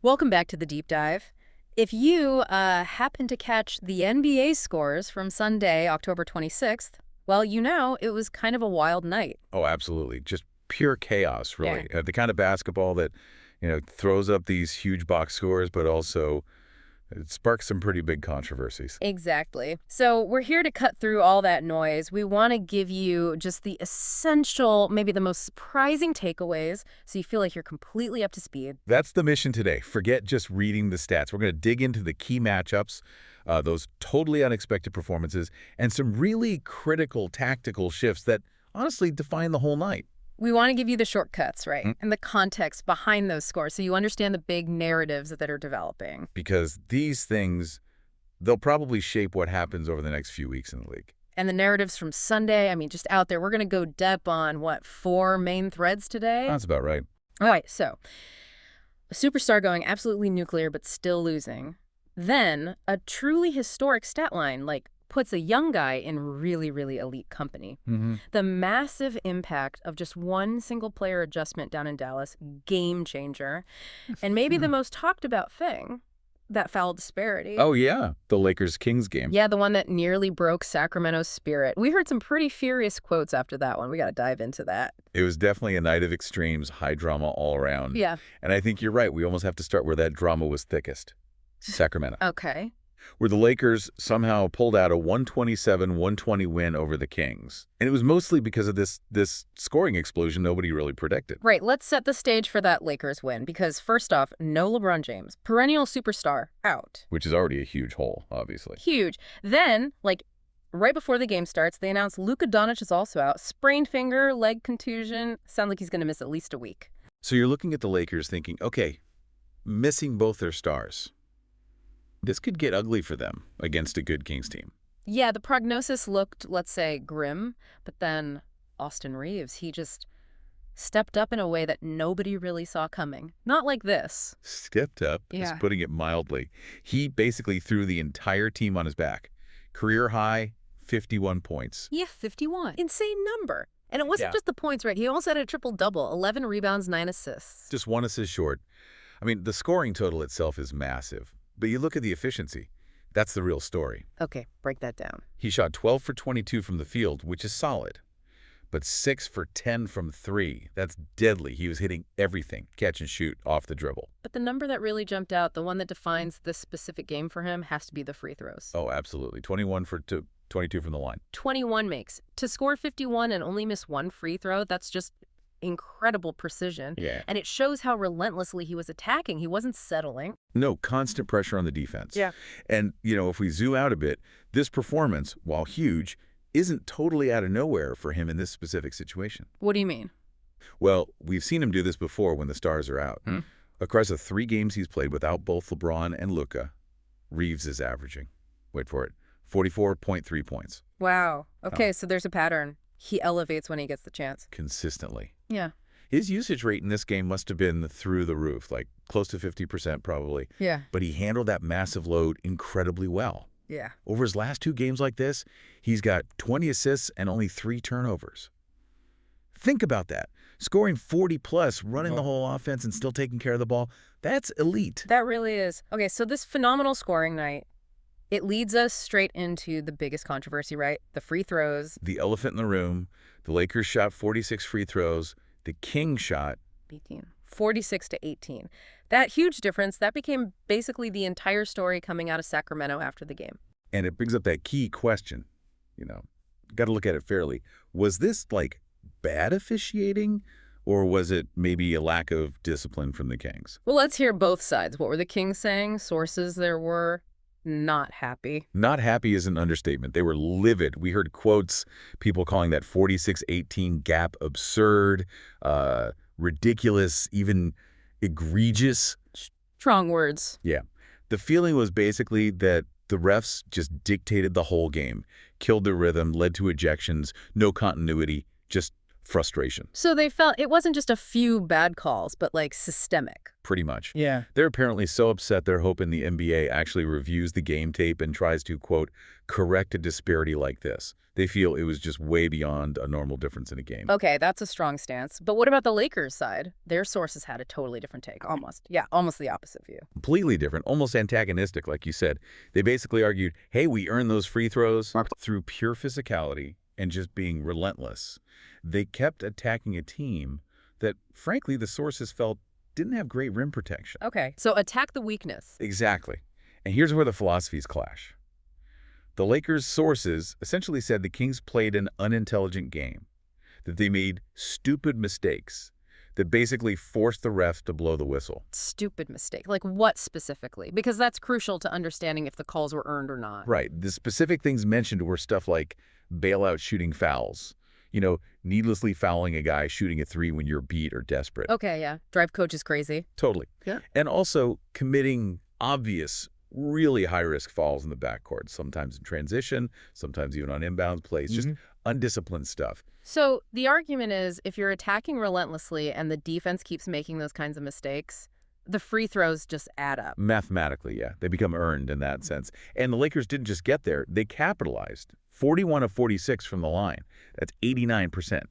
Welcome back to the deep dive. If you happen to catch the NBA scores from Sunday, October 26th, well, you know it was kind of a wild night. Oh, absolutely. Just pure chaos, Yeah. really. The kind of basketball that, throws up these huge box scores, but also it sparks some pretty big controversies. Exactly. So we're here to cut through all that noise. We want to give you just the essential, maybe the most surprising takeaways so you feel like you're completely up to speed. That's the mission today. Forget just reading the stats. We're going to dig into the key matchups, those totally unexpected performances, and some really critical tactical shifts that honestly define the whole night. We want to give you the shortcuts, right? And the context behind those scores so you understand the big narratives that are developing. Because these things, they'll probably shape what happens over the next few weeks in the league. And the narratives from Sunday, I mean, just out there, we're going to go depth on, what, 4 main threads today? That's about right. All right, so a superstar going absolutely nuclear but still losing. Then a truly historic stat line, like puts a young guy in really, really elite company. The massive impact of just one single player adjustment down in Dallas, game changer. And maybe the most talked about thing, that foul disparity. Oh, yeah. The Lakers-Kings game. Yeah, the one that nearly broke Sacramento's spirit. We heard some pretty furious quotes after that one. We got to dive into that. It was definitely a night of extremes, high drama all around. Yeah. And I think you're right. We almost have to start where that drama was thickest. Sacramento. Okay. Where the Lakers somehow pulled out a 127-120 win over the Kings. And it was mostly because of this scoring explosion nobody really predicted. Right, let's set the stage for that Lakers win, because first off, no LeBron James. Perennial superstar, out. Which is already a huge hole, obviously. Huge. Then, right before the game starts, they announce Luka Doncic is also out. Sprained finger, leg contusion. Sounds like he's going to miss at least a week. So you're looking at the Lakers thinking, okay, missing both their stars. This could get ugly for them against a good Kings team. Yeah, the prognosis looked, let's say, grim, but then Austin Reaves, he just stepped up in a way that nobody really saw coming. Not like this. Stepped up, is putting it mildly. He basically threw the entire team on his back. Career high, 51 points. Yeah, 51. Insane number. And it wasn't just the points, right? He also had a triple-double, 11 rebounds, 9 assists. Just 1 assist short. I mean, the scoring total itself is massive. But you look at the efficiency. That's the real story. Okay, break that down. He shot 12 for 22 from the field, which is solid. But 6 for 10 from 3. That's deadly. He was hitting everything, catch and shoot, off the dribble. But the number that really jumped out, the one that defines this specific game for him, has to be the free throws. Oh, absolutely. 21 for 22 from the line. 21 makes. To score 51 and only miss 1 free throw, that's just incredible precision. Yeah. And it shows how relentlessly he was attacking. He wasn't settling. No, constant pressure on the defense. Yeah. And, if we zoom out a bit, this performance, while huge, isn't totally out of nowhere for him in this specific situation. What do you mean? Well, we've seen him do this before when the stars are out. Across the 3 games he's played without both LeBron and Luka, Reaves is averaging, wait for it, 44.3 points. Wow. Okay, so there's a pattern. He elevates when he gets the chance. Consistently. Yeah. His usage rate in this game must have been through the roof, like close to 50% probably. Yeah. But he handled that massive load incredibly well. Yeah. Over his last 2 games like this, he's got 20 assists and only 3 turnovers. Think about that. Scoring 40-plus, running the whole offense and still taking care of the ball, that's elite. That really is. Okay, so this phenomenal scoring night, it leads us straight into the biggest controversy, right? The free throws. The elephant in the room, the Lakers shot 46 free throws. The Kings shot 18. 46 to 18. That huge difference, that became basically the entire story coming out of Sacramento after the game. And it brings up that key question, got to look at it fairly. Was this bad officiating, or was it maybe a lack of discipline from the Kings? Well, let's hear both sides. What were the Kings saying? Sources there were not happy. Not happy is an understatement. They were livid. We heard quotes, people calling that 46-18 gap absurd, ridiculous, even egregious. Strong words. Yeah. The feeling was basically that the refs just dictated the whole game, killed the rhythm, led to ejections, no continuity, just frustration. So they felt it wasn't just a few bad calls, but like systemic. Pretty much. Yeah. They're apparently so upset they're hoping the NBA actually reviews the game tape and tries to, quote, correct a disparity like this. They feel it was just way beyond a normal difference in a game. Okay, that's a strong stance. But what about the Lakers side? Their sources had a totally different take, almost. Yeah, almost the opposite view. Completely different, almost antagonistic, like you said. They basically argued, hey, we earned those free throws through pure physicality and just being relentless. They kept attacking a team that, frankly, the sources felt didn't have great rim protection. Okay, so attack the weakness. Exactly. And here's where the philosophies clash. The Lakers' sources essentially said the Kings played an unintelligent game, that they made stupid mistakes that basically forced the ref to blow the whistle. Stupid mistake. Like what specifically? Because that's crucial to understanding if the calls were earned or not. Right. The specific things mentioned were stuff like bailout shooting fouls, needlessly fouling a guy shooting a three when you're beat or desperate. Okay, yeah. Drive coach is crazy. Totally. Yeah. And also committing obvious, really high-risk fouls in the backcourt, sometimes in transition, sometimes even on inbound plays, just undisciplined stuff. So the argument is if you're attacking relentlessly and the defense keeps making those kinds of mistakes, the free throws just add up. Mathematically, yeah. They become earned in that sense. And the Lakers didn't just get there. They capitalized. 41 of 46 from the line. That's 89%.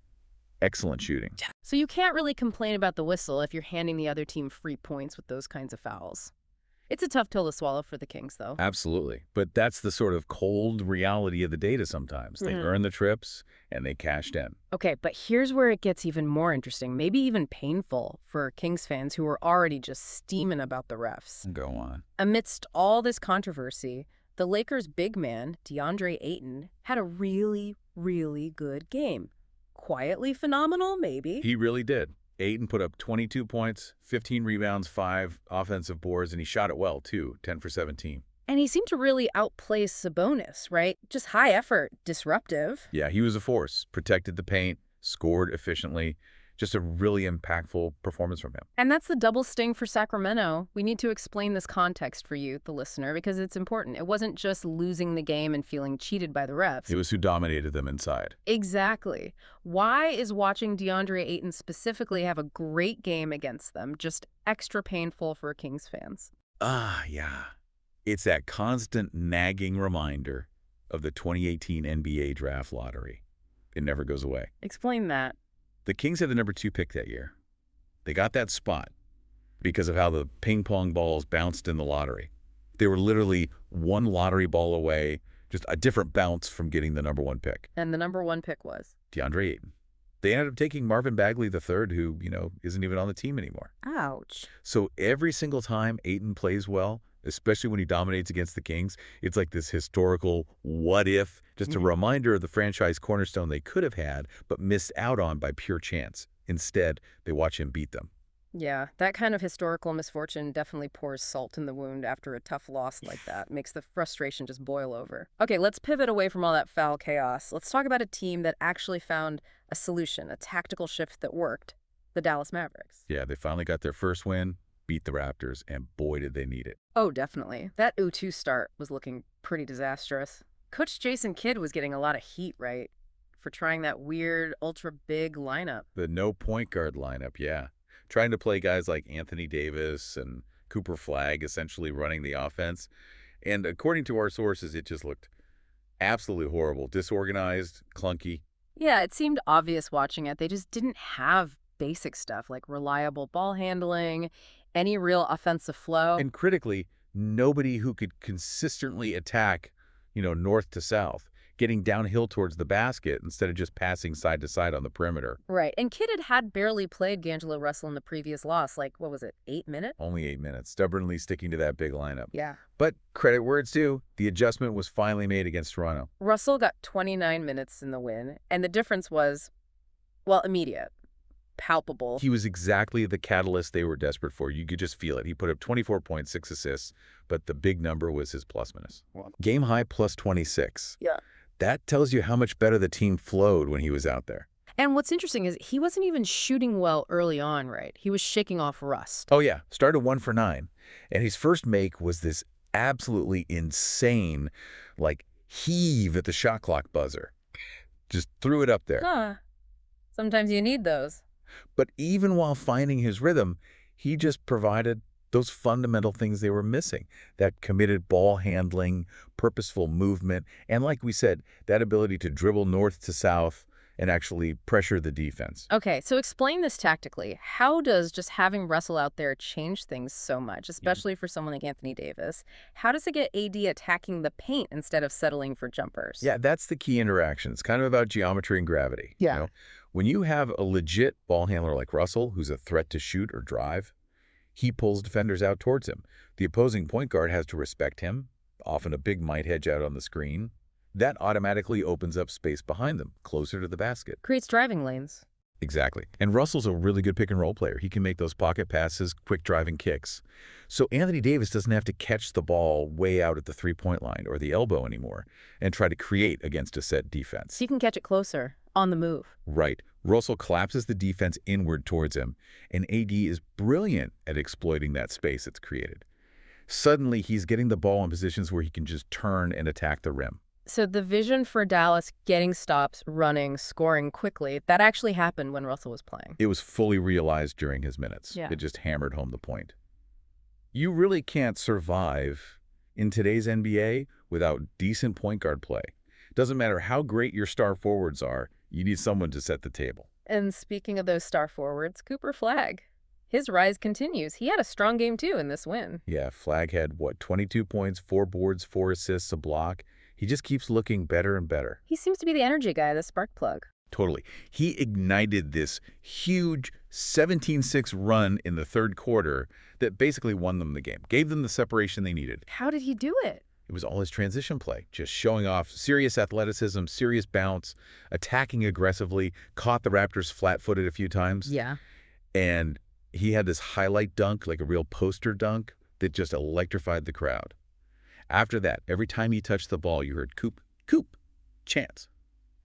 Excellent shooting. So you can't really complain about the whistle if you're handing the other team free points with those kinds of fouls. It's a tough pill to swallow for the Kings, though. Absolutely. But that's the sort of cold reality of the data sometimes. They earn the trips, and they cashed in. Okay, but here's where it gets even more interesting, maybe even painful for Kings fans who are already just steaming about the refs. Go on. Amidst all this controversy, the Lakers' big man, DeAndre Ayton, had a really, really good game. Quietly phenomenal, maybe. He really did. Ayton put up 22 points, 15 rebounds, 5 offensive boards, and he shot it well, too, 10 for 17. And he seemed to really outplay Sabonis, right? Just high effort, disruptive. Yeah, he was a force. Protected the paint, scored efficiently. Just a really impactful performance from him. And that's the double sting for Sacramento. We need to explain this context for you, the listener, because it's important. It wasn't just losing the game and feeling cheated by the refs. It was who dominated them inside. Exactly. Why is watching DeAndre Ayton specifically have a great game against them just extra painful for Kings fans? Yeah. It's that constant nagging reminder of the 2018 NBA draft lottery. It never goes away. Explain that. The Kings had the number 2 pick that year. They got that spot because of how the ping pong balls bounced in the lottery. They were literally one lottery ball away, just a different bounce from getting the number 1 pick. And the number 1 pick was? DeAndre Ayton. They ended up taking Marvin Bagley III, who, isn't even on the team anymore. Ouch. So every single time Ayton plays well, especially when he dominates against the Kings, it's like this historical what if, just a reminder of the franchise cornerstone they could have had, but missed out on by pure chance. Instead, they watch him beat them. Yeah, that kind of historical misfortune definitely pours salt in the wound after a tough loss like that. Makes the frustration just boil over. Okay, let's pivot away from all that foul chaos. Let's talk about a team that actually found a solution, a tactical shift that worked, the Dallas Mavericks. Yeah, they finally got their first win, beat the Raptors, and boy, did they need it. Oh, definitely. That 0-2 start was looking pretty disastrous. Coach Jason Kidd was getting a lot of heat, right, for trying that weird, ultra-big lineup. The no point guard lineup, yeah. Trying to play guys like Anthony Davis and Cooper Flagg essentially running the offense. And according to our sources, it just looked absolutely horrible, disorganized, clunky. Yeah, it seemed obvious watching it. They just didn't have basic stuff like reliable ball handling, any real offensive flow. And critically, nobody who could consistently attack, north to south, getting downhill towards the basket instead of just passing side to side on the perimeter. Right. And Kidd had barely played D'Angelo Russell in the previous loss, like, what was it, 8 minutes? Only 8 minutes, stubbornly sticking to that big lineup. Yeah. But credit where it's due, the adjustment was finally made against Toronto. Russell got 29 minutes in the win, and the difference was, well, immediate. Palpable. He was exactly the catalyst they were desperate for. You could just feel it. He put up 24.6 assists, but the big number was his plus-minus. Game high plus 26. Yeah. That tells you how much better the team flowed when he was out there. And what's interesting is he wasn't even shooting well early on, right? He was shaking off rust. Oh, yeah. Started 1 for 9. And his first make was this absolutely insane, heave at the shot clock buzzer. Just threw it up there. Huh. Sometimes you need those. But even while finding his rhythm, he just provided those fundamental things they were missing, that committed ball handling, purposeful movement, and like we said, that ability to dribble north to south and actually pressure the defense. Okay, so explain this tactically. How does just having Russell out there change things so much, especially for someone like Anthony Davis? How does it get AD attacking the paint instead of settling for jumpers? Yeah, that's the key interaction. It's kind of about geometry and gravity. Yeah. When you have a legit ball handler like Russell, who's a threat to shoot or drive, he pulls defenders out towards him. The opposing point guard has to respect him. Often a big might hedge out on the screen. That automatically opens up space behind them, closer to the basket. Creates driving lanes. Exactly. And Russell's a really good pick-and-roll player. He can make those pocket passes, quick driving kicks. So Anthony Davis doesn't have to catch the ball way out at the three-point line or the elbow anymore and try to create against a set defense. So you can catch it closer, on the move. Right. Russell collapses the defense inward towards him, and AD is brilliant at exploiting that space it's created. Suddenly, he's getting the ball in positions where he can just turn and attack the rim. So the vision for Dallas getting stops, running, scoring quickly, that actually happened when Russell was playing. It was fully realized during his minutes. Yeah. It just hammered home the point. You really can't survive in today's NBA without decent point guard play. Doesn't matter how great your star forwards are, you need someone to set the table. And speaking of those star forwards, Cooper Flagg. His rise continues. He had a strong game, too, in this win. Yeah, Flagg had, 22 points, 4 boards, 4 assists, a block. He just keeps looking better and better. He seems to be the energy guy, the spark plug. Totally. He ignited this huge 17-6 run in the third quarter that basically won them the game, gave them the separation they needed. How did he do it? It was all his transition play, just showing off serious athleticism, serious bounce, attacking aggressively, caught the Raptors flat-footed a few times. Yeah. And he had this highlight dunk, like a real poster dunk, that just electrified the crowd. After that, every time he touched the ball, you heard Coop, Coop, chance.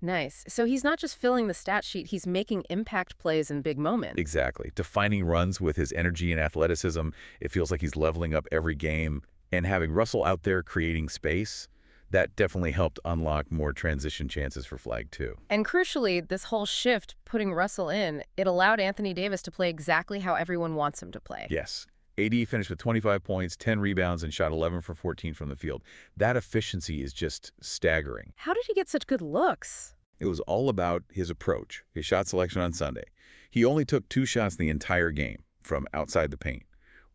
Nice. So he's not just filling the stat sheet, he's making impact plays in big moments. Exactly. Defining runs with his energy and athleticism. It feels like he's leveling up every game. And having Russell out there creating space, that definitely helped unlock more transition chances for Flagg, too. And crucially, this whole shift, putting Russell in, it allowed Anthony Davis to play exactly how everyone wants him to play. Yes. AD finished with 25 points, 10 rebounds, and shot 11 for 14 from the field. That efficiency is just staggering. How did he get such good looks? It was all about his approach, his shot selection on Sunday. He only took 2 shots the entire game from outside the paint.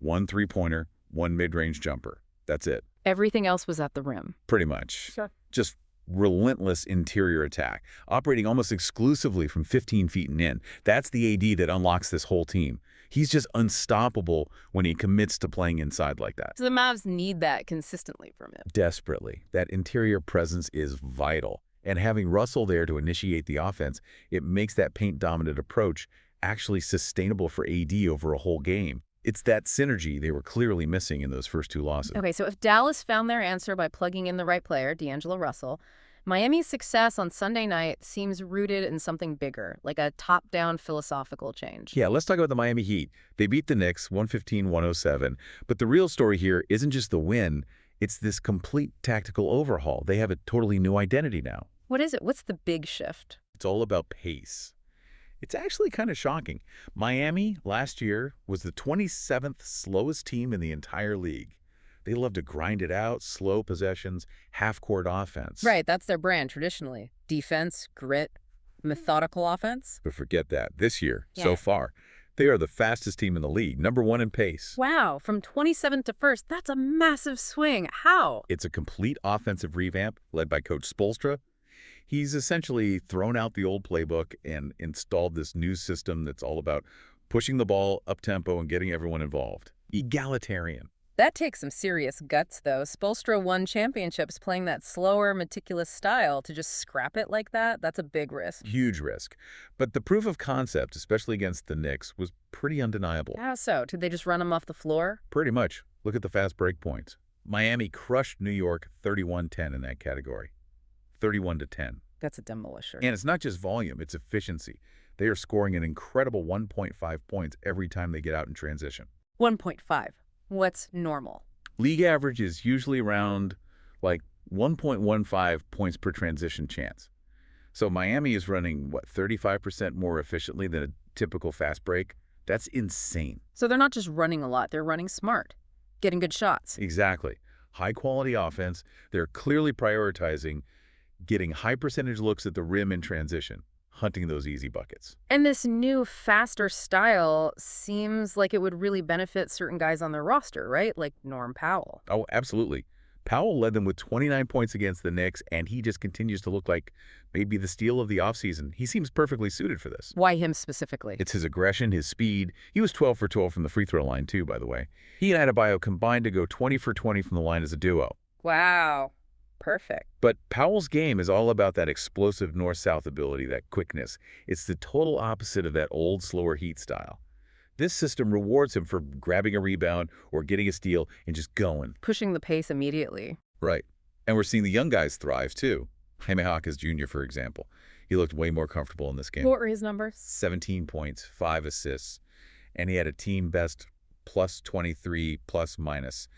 1 three-pointer, 1 mid-range jumper. That's it. Everything else was at the rim. Pretty much. Sure. Just relentless interior attack, operating almost exclusively from 15 feet and in. That's the AD that unlocks this whole team. He's just unstoppable when he commits to playing inside like that. So the Mavs need that consistently from him. Desperately. That interior presence is vital. And having Russell there to initiate the offense, it makes that paint-dominant approach actually sustainable for AD over a whole game. It's that synergy they were clearly missing in those first 2 losses. Okay, so if Dallas found their answer by plugging in the right player, D'Angelo Russell, Miami's success on Sunday night seems rooted in something bigger, like a top-down philosophical change. Yeah, let's talk about the Miami Heat. They beat the Knicks 115-107, but the real story here isn't just the win, it's this complete tactical overhaul. They have a totally new identity now. What is it? What's the big shift? It's all about pace. It's actually kind of shocking. Miami last year was the 27th slowest team in the entire league. They love to grind it out, slow possessions, half-court offense. Right, that's their brand traditionally. Defense, grit, methodical offense. But forget that. This year, Yeah. so far, they are the fastest team in the league, #1 in pace. Wow, from 27th to 1st, that's a massive swing. How? It's a complete offensive revamp led by Coach Spoelstra. He's essentially thrown out the old playbook and installed this new system that's all about pushing the ball up-tempo and getting everyone involved. Egalitarian. That takes some serious guts, though. Spoelstra won championships playing that slower, meticulous style. To just scrap it like that, that's a big risk. Huge risk. But the proof of concept, especially against the Knicks, was pretty undeniable. How so? Did they just run him off the floor? Pretty much. Look at the fast break points. Miami crushed New York 31-10 in that category. 31-10. That's a demolisher. And it's not just volume, it's efficiency. They are scoring an incredible 1.5 points every time they get out in transition. 1.5. What's normal? League average is usually around like 1.15 points per transition chance. So Miami is running, what, 35% more efficiently than a typical fast break? That's insane. So they're not just running a lot, they're running smart, getting good shots. Exactly. High-quality offense. They're clearly prioritizing getting high percentage looks at the rim in transition, hunting those easy buckets. And this new, faster style seems like it would really benefit certain guys on their roster, right? Like Norm Powell. Oh, absolutely. Powell led them with 29 points against the Knicks, and he just continues to look like maybe the steal of the offseason. He seems perfectly suited for this. Why him specifically? It's his aggression, his speed. He was 12 for 12 from the free throw line, too, by the way. He and Adebayo combined to go 20 for 20 from the line as a duo. Wow. Perfect. But Powell's game is all about that explosive north-south ability, that quickness. It's the total opposite of that old, slower Heat style. This system rewards him for grabbing a rebound or getting a steal and just going. Pushing the pace immediately. Right. And we're seeing the young guys thrive, too. Jaime Jaquez Jr., for example. He looked way more comfortable in this game. What were his numbers? 17 points, 5 assists, and he had a team best plus 23, plus minus.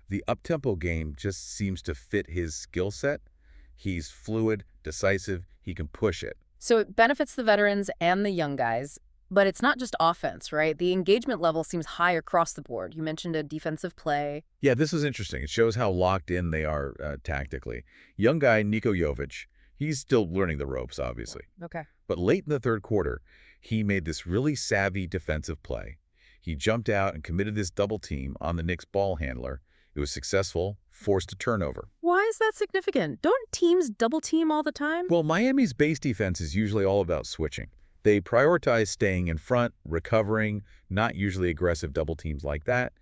The up-tempo game just seems to fit his skill set. He's fluid, decisive, he can push it. So it benefits the veterans and the young guys, but it's not just offense, right? The engagement level seems high across the board. You mentioned a defensive play. Yeah, this is interesting. It shows how locked in they are tactically. Young guy, Niko Jovic, he's still learning the ropes, obviously. Okay. But late in the third quarter, he made this really savvy defensive play. He jumped out and committed this double team on the Knicks ball handler. It was successful, forced a turnover. Why is that significant? Don't teams double team all the time? Well, Miami's base defense is usually all about switching. They prioritize staying in front, recovering, not usually aggressive double teams like that.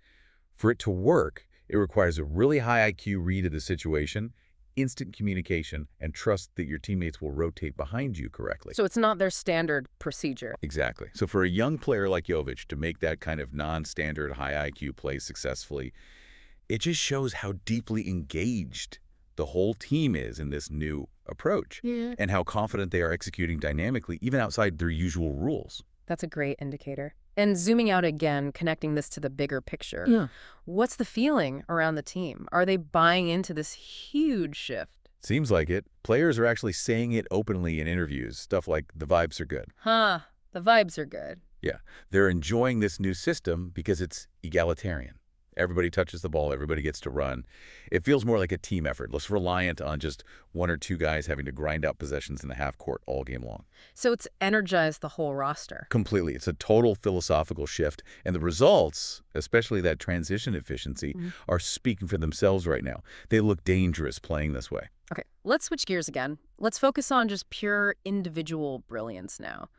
For it to work, it requires a really high IQ read of the situation, instant communication, and trust that your teammates will rotate behind you correctly. So it's not their standard procedure. Exactly. So for a young player like Jovic to make that kind of non-standard high IQ play successfully, it just shows how deeply engaged the whole team is in this new approach and how confident they are executing dynamically, even outside their usual rules. That's a great indicator. And zooming out again, connecting this to the bigger picture, what's the feeling around the team? Are they buying into this huge shift? Seems like it. Players are actually saying it openly in interviews, stuff like the vibes are good. The vibes are good. Yeah, they're enjoying this new system because it's egalitarian. Everybody touches the ball, everybody gets to run. It feels more like a team effort, less reliant on just one or two guys having to grind out possessions in the half court all game long. So it's energized the whole roster. Completely. It's a total philosophical shift. And the results, especially that transition efficiency, are speaking for themselves right now. They look dangerous playing this way. Okay, let's switch gears again. Let's focus on just pure individual brilliance now.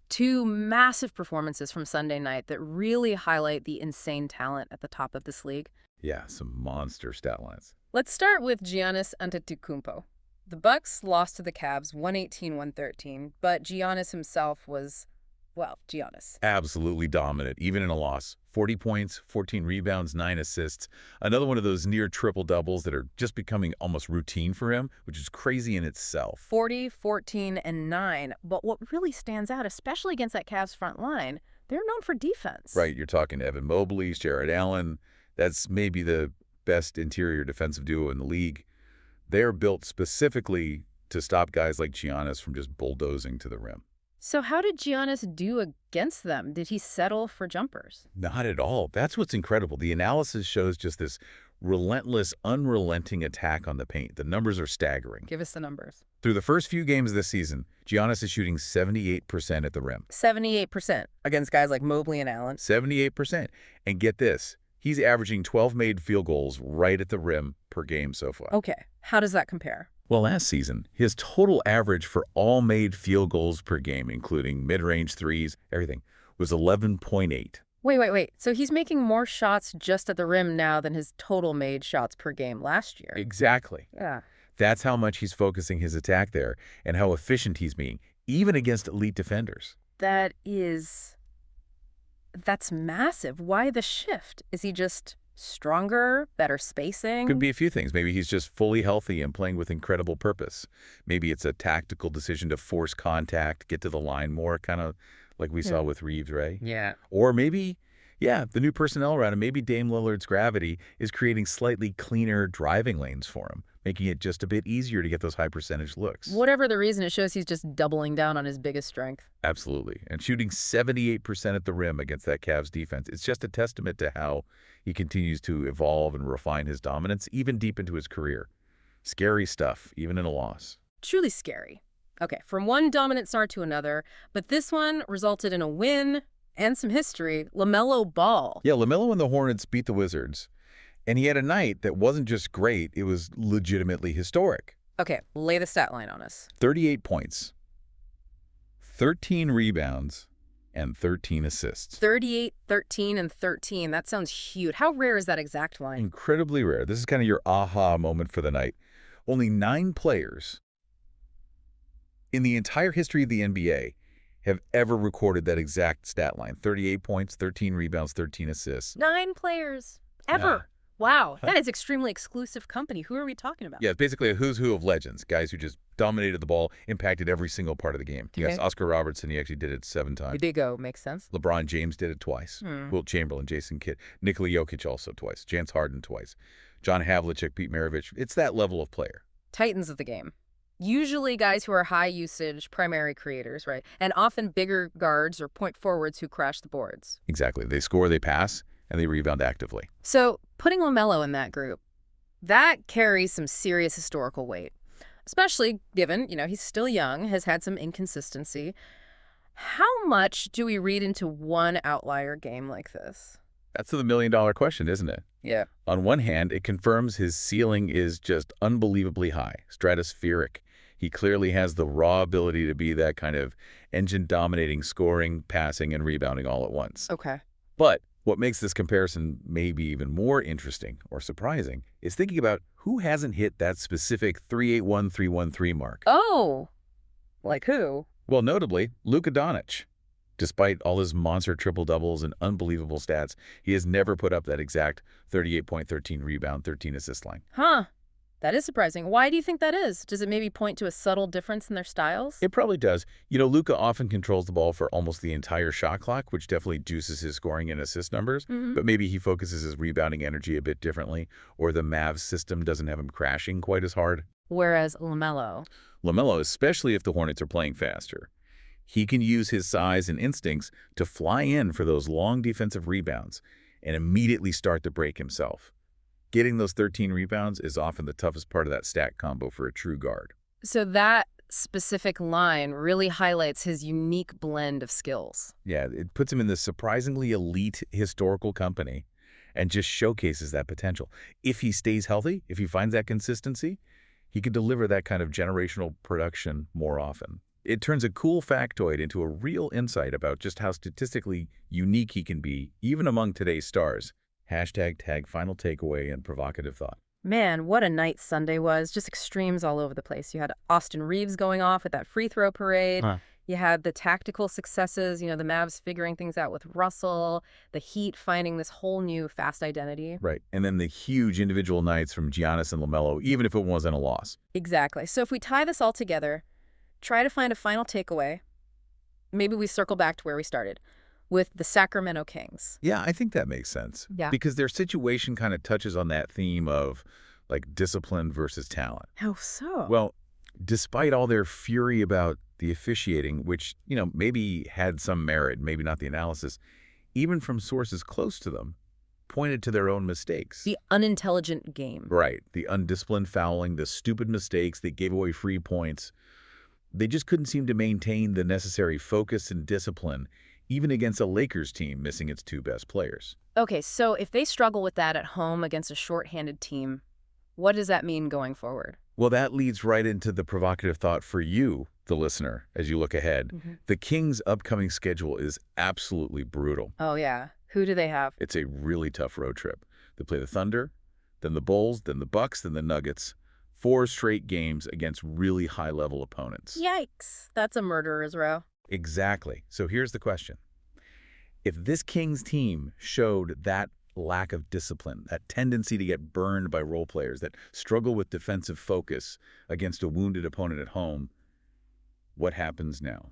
Two massive performances from Sunday night that really highlight the insane talent at the top of this league. Yeah, some monster stat lines. Let's start with Giannis Antetokounmpo. The Bucks lost to the Cavs 118-113, but Giannis himself was, well, Giannis. Absolutely dominant, even in a loss. 40 points, 14 rebounds, 9 assists. Another one of those near triple-doubles that are just becoming almost routine for him, which is crazy in itself. 40, 14, and 9. But what really stands out, especially against that Cavs front line, they're known for defense. Right, you're talking Evan Mobley, Jared Allen. That's maybe the best interior defensive duo in the league. They're built specifically to stop guys like Giannis from just bulldozing to the rim. So how did Giannis do against them? Did he settle for jumpers? Not at all. That's what's incredible. The analysis shows just this relentless, unrelenting attack on the paint. The numbers are staggering. Give us the numbers. Through the first few games this season, Giannis is shooting 78% at the rim. 78% against guys like Mobley and Allen. 78%. And get this, he's averaging 12 made field goals right at the rim per game so far. Okay, how does that compare? Well, last season, his total average for all made field goals per game, including mid-range threes, everything, was 11.8. Wait. So he's making more shots just at the rim now than his total made shots per game last year. Exactly. Yeah. That's how much he's focusing his attack there and how efficient he's being, even against elite defenders. That's massive. Why the shift? Is he just stronger, better spacing? Could be a few things. Maybe he's just fully healthy and playing with incredible purpose. Maybe it's a tactical decision to force contact, get to the line more, kind of like we saw with Reaves, right? Yeah. Or maybe Yeah, the new personnel around him, maybe Dame Lillard's gravity, is creating slightly cleaner driving lanes for him, making it just a bit easier to get those high-percentage looks. Whatever the reason, it shows he's just doubling down on his biggest strength. Absolutely. And shooting 78% at the rim against that Cavs defense, it's just a testament to how he continues to evolve and refine his dominance, even deep into his career. Scary stuff, even in a loss. Truly scary. Okay, from one dominant star to another, but this one resulted in a win and some history. Lamelo Ball. Yeah, LaMelo and the Hornets beat the Wizards. And he had a night that wasn't just great, it was legitimately historic. Okay, lay the stat line on us. 38 points, 13 rebounds, and 13 assists. 38, 13, and 13. That sounds huge. How rare is that exact line? Incredibly rare. This is kind of your aha moment for the night. Only 9 players in the entire history of the NBA have ever recorded that exact stat line. 38 points, 13 rebounds, 13 assists. 9 players. Ever. Yeah. Wow, that is extremely exclusive company. Who are we talking about? Yeah, it's basically a who's who of legends, guys who just dominated the ball, impacted every single part of the game. Okay. Yes, Oscar Robertson, he actually did it 7 times. There you go. Makes sense. LeBron James did it twice. Wilt Chamberlain, Jason Kidd, Nikola Jokic also twice. James Harden twice. John Havlicek, Pete Maravich. It's that level of player. Titans of the game. Usually guys who are high usage, primary creators, right? And often bigger guards or point forwards who crash the boards. Exactly. They score, they pass, and they rebound actively. So putting LaMelo in that group, that carries some serious historical weight, especially given, he's still young, has had some inconsistency. How much do we read into one outlier game like this? That's the million-dollar question, isn't it? Yeah. On one hand, it confirms his ceiling is just unbelievably high, stratospheric. He clearly has the raw ability to be that kind of engine-dominating scoring, passing, and rebounding all at once. Okay. But what makes this comparison maybe even more interesting or surprising is thinking about who hasn't hit that specific 381, 313 mark. Oh, like who? Well, notably, Luka Doncic. Despite all his monster triple-doubles and unbelievable stats, he has never put up that exact 38-point, 13 rebound, 13 assist line. Huh. That is surprising. Why do you think that is? Does it maybe point to a subtle difference in their styles? It probably does. Luka often controls the ball for almost the entire shot clock, which definitely juices his scoring and assist numbers, but maybe he focuses his rebounding energy a bit differently, or the Mavs system doesn't have him crashing quite as hard. Whereas LaMelo, especially if the Hornets are playing faster, he can use his size and instincts to fly in for those long defensive rebounds and immediately start to break himself. Getting those 13 rebounds is often the toughest part of that stat combo for a true guard. So that specific line really highlights his unique blend of skills. Yeah, it puts him in this surprisingly elite historical company and just showcases that potential. If he stays healthy, if he finds that consistency, he could deliver that kind of generational production more often. It turns a cool factoid into a real insight about just how statistically unique he can be, even among today's stars. #tag final takeaway and provocative thought. Man, what a night Sunday was. Just extremes all over the place. You had Austin Reaves going off at that free throw parade. You had the tactical successes, the Mavs figuring things out with Russell, the Heat finding this whole new fast identity. Right. And then the huge individual nights from Giannis and Lamelo, even if it wasn't a loss. Exactly. So if we tie this all together, try to find a final takeaway, maybe we circle back to where we started, with the Sacramento Kings. Yeah, I think that makes sense. Yeah. Because their situation kind of touches on that theme of, discipline versus talent. How so? Well, despite all their fury about the officiating, which, maybe had some merit, maybe not the analysis, even from sources close to them, pointed to their own mistakes. The unintelligent game. Right. The undisciplined fouling, the stupid mistakes that gave away free points. They just couldn't seem to maintain the necessary focus and discipline, even against a Lakers team missing its 2 best players. Okay, so if they struggle with that at home against a shorthanded team, what does that mean going forward? Well, that leads right into the provocative thought for you, the listener, as you look ahead. The Kings' upcoming schedule is absolutely brutal. Oh, yeah. Who do they have? It's a really tough road trip. They play the Thunder, then the Bulls, then the Bucks, then the Nuggets. 4 straight games against really high-level opponents. Yikes. That's a murderer's row. Exactly. So here's the question. If this Kings team showed that lack of discipline, that tendency to get burned by role players, that struggle with defensive focus against a wounded opponent at home, what happens now?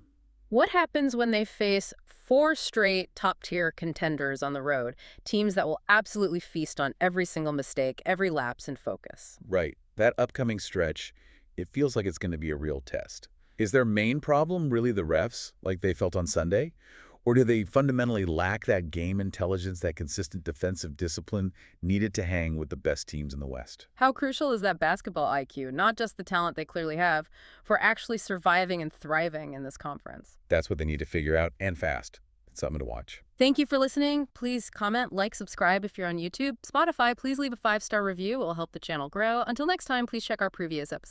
What happens when they face 4 straight top-tier contenders on the road, teams that will absolutely feast on every single mistake, every lapse in focus. Right. That upcoming stretch, it feels like it's going to be a real test. Is their main problem really the refs, like they felt on Sunday? Or do they fundamentally lack that game intelligence, that consistent defensive discipline needed to hang with the best teams in the West? How crucial is that basketball IQ, not just the talent they clearly have, for actually surviving and thriving in this conference? That's what they need to figure out, and fast. It's something to watch. Thank you for listening. Please comment, like, subscribe if you're on YouTube. Spotify, please leave a 5-star review. It will help the channel grow. Until next time, please check our previous episodes.